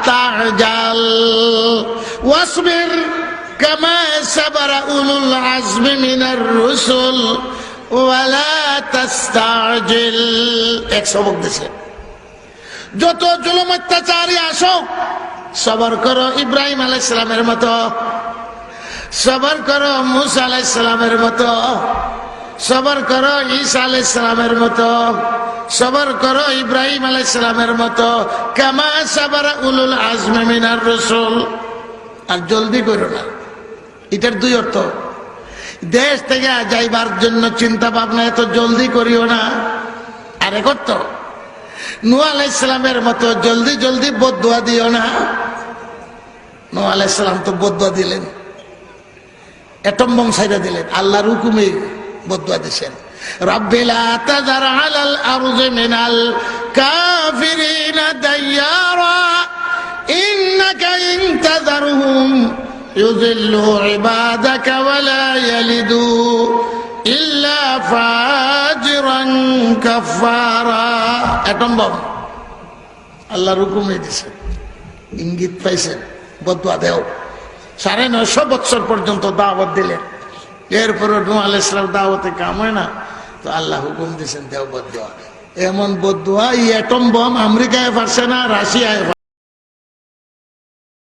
তাজাল ওয়াসবির কামা সাবারা উলুল আজমি মিনার রুসুল ওয়ালা তাস্তাজিল। এক সবক দিছে, যত জুলুম অত্যাচারী আসো সবর করো ইব্রাহিম আলাইহিস সালামের মতো, সবর করো মুসা আলাইহিস সালামের মতো, সবর করো ঈসা আলাইহিস সালামের মতো, সবর করো ইব্রাহিম আলাইহিস সালামের মতো, কামা সাবারা উলুল আজমি মিনার রাসূল। আর জলদি করো না, এটার দুই অর্থ। দেশ থেকে যাইবার জন্য চিন্তা ভাবনা এত জলদি করিও না। আরেক অর্থ, নূহ আলাইহিস সালামের মতো জলদি জলদি বদদুয়া দিও না। নূহ আলাইহিস সালাম তো বদদুয়া দিলেন, এটম বম ছাইড়া দিলেন, আল্লাহর হুকুমে বদদুয়া দিয়েছেন, রাব্বি লা তাযার আলাল আরদি মিনাল কাফিরিনা দাইয়ারা ইন্নাকা ইন তাযারহুম ইউযিল্লু ইবাদাকা ওয়া লা ইয়ালিদু ইল্লা ফাজিরান কাফারা। এটম বম আল্লাহর হুকুমে দিয়েছেন, ইঙ্গিত পাইছেন, বদদুয়া দেও। 950 বছর পর্যন্ত দাওয়াত দিলেন, এরপরে নূহ আলাইহিস সালাম দাওয়াতে কাম হয় না, তো আল্লাহ হুকুম দিয়েছেন দেও বদদুয়া। এমন বদদুয়া এই অ্যাটম বম আমেরিকায় পারছে না, রাশিয়ায়